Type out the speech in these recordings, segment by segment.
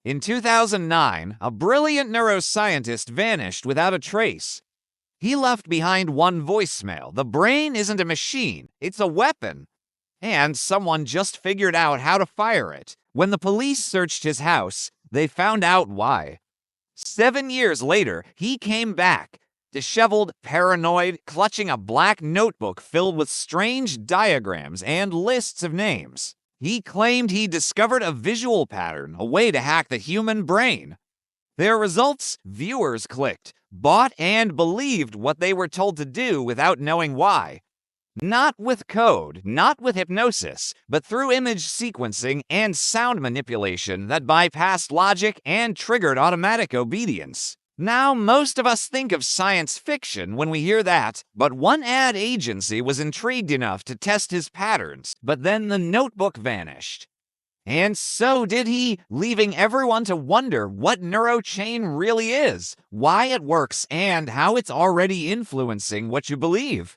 In 2009, a brilliant neuroscientist vanished without a trace. He left behind one voicemail: the brain isn't a machine, it's a weapon. And someone just figured out how to fire it. When the police searched his house, they found out why. 7 years later, he came back, disheveled, paranoid, clutching a black notebook filled with strange diagrams and lists of names. He claimed he discovered a visual pattern, a way to hack the human brain. Their results: viewers clicked, bought, and believed what they were told to do without knowing why. Not with code, not with hypnosis, but through image sequencing and sound manipulation that bypassed logic and triggered automatic obedience. Now, most of us think of science fiction when we hear that, but one ad agency was intrigued enough to test his patterns, but then the notebook vanished. And so did he, leaving everyone to wonder what neurochain really is, why it works, and how it's already influencing what you believe.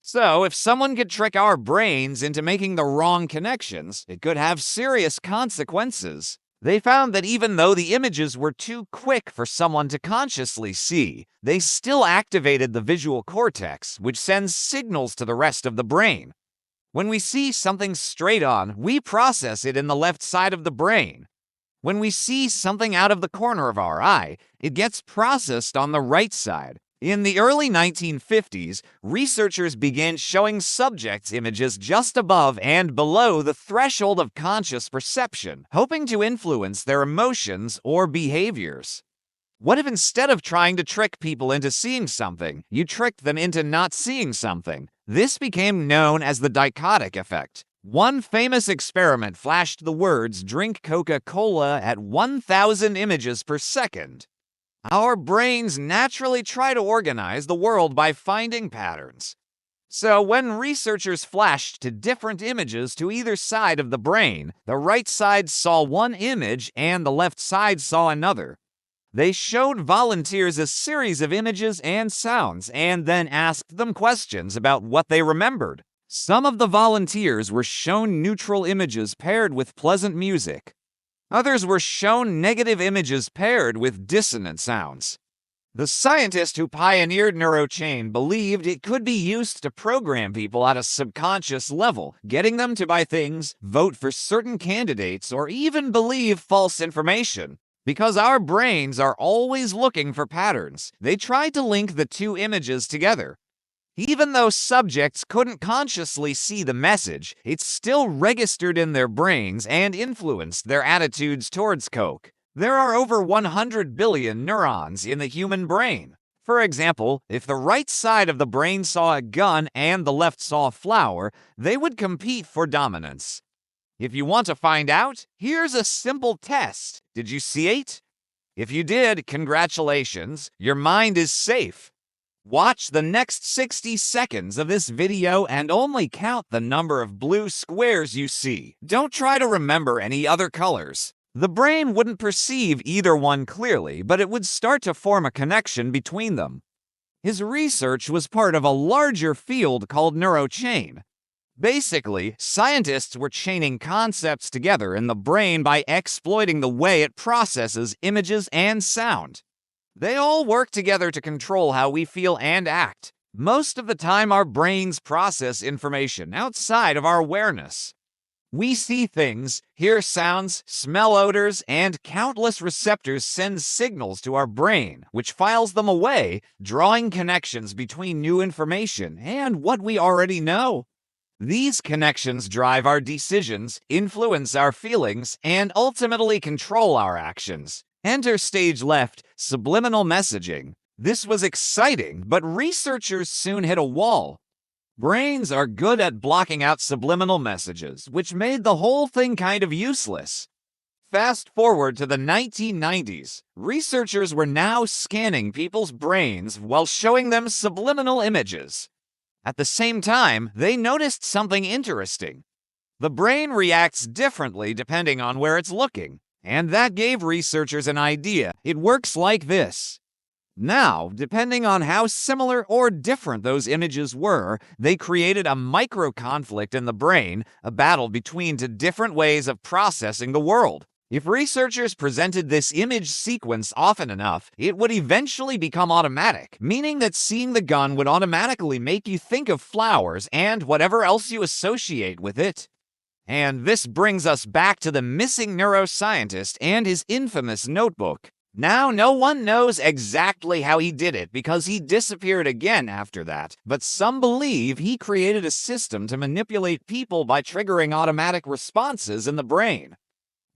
So, if someone could trick our brains into making the wrong connections, it could have serious consequences. They found that even though the images were too quick for someone to consciously see, they still activated the visual cortex, which sends signals to the rest of the brain. When we see something straight on, we process it in the left side of the brain. When we see something out of the corner of our eye, it gets processed on the right side. In the early 1950s, researchers began showing subjects images just above and below the threshold of conscious perception, hoping to influence their emotions or behaviors. What if instead of trying to trick people into seeing something, you tricked them into not seeing something? This became known as the dichotic effect. One famous experiment flashed the words "drink Coca-Cola" at 1,000 images per second. Our brains naturally try to organize the world by finding patterns. So when researchers flashed to different images to either side of the brain, the right side saw one image and the left side saw another. They showed volunteers a series of images and sounds and then asked them questions about what they remembered. Some of the volunteers were shown neutral images paired with pleasant music. Others were shown negative images paired with dissonant sounds. The scientist who pioneered neurochain believed it could be used to program people at a subconscious level, getting them to buy things, vote for certain candidates, or even believe false information. Because our brains are always looking for patterns, they tried to link the two images together. Even though subjects couldn't consciously see the message, it still registered in their brains and influenced their attitudes towards Coke. There are over 100 billion neurons in the human brain. For example, if the right side of the brain saw a gun and the left saw a flower, they would compete for dominance. If you want to find out, here's a simple test. Did you see it? If you did, congratulations, your mind is safe. Watch the next 60 seconds of this video and only count the number of blue squares you see. Don't try to remember any other colors. The brain wouldn't perceive either one clearly, but it would start to form a connection between them. His research was part of a larger field called neurochain. Basically, scientists were chaining concepts together in the brain by exploiting the way it processes images and sound. They all work together to control how we feel and act. Most of the time, our brains process information outside of our awareness. We see things, hear sounds, smell odors, and countless receptors send signals to our brain, which files them away, drawing connections between new information and what we already know. These connections drive our decisions, influence our feelings, and ultimately control our actions. Enter stage left, subliminal messaging. This was exciting, but researchers soon hit a wall. Brains are good at blocking out subliminal messages, which made the whole thing kind of useless. Fast forward to the 1990s. Researchers were now scanning people's brains while showing them subliminal images. At the same time, they noticed something interesting. The brain reacts differently depending on where it's looking. And that gave researchers an idea. It works like this. Now, depending on how similar or different those images were, they created a micro-conflict in the brain, a battle between two different ways of processing the world. If researchers presented this image sequence often enough, it would eventually become automatic, meaning that seeing the gun would automatically make you think of flowers and whatever else you associate with it. And this brings us back to the missing neuroscientist and his infamous notebook. Now, no one knows exactly how he did it because he disappeared again after that, but some believe he created a system to manipulate people by triggering automatic responses in the brain.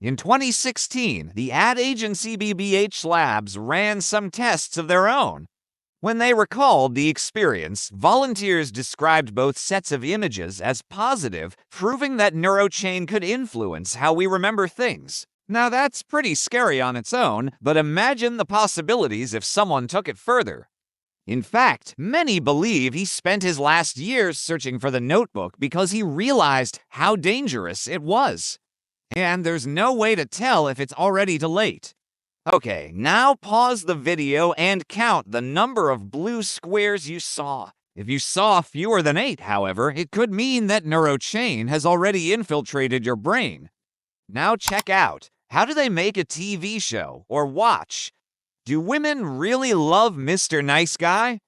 In 2016, the ad agency BBH Labs ran some tests of their own. When they recalled the experience, volunteers described both sets of images as positive, proving that neurochain could influence how we remember things. Now that's pretty scary on its own, but imagine the possibilities if someone took it further. In fact, many believe he spent his last years searching for the notebook because he realized how dangerous it was. And there's no way to tell if it's already too late. Okay, now pause the video and count the number of blue squares you saw. If you saw fewer than 8, however, it could mean that neurochain has already infiltrated your brain. Now check out, how do they make a TV show or watch? Do women really love Mr. Nice Guy?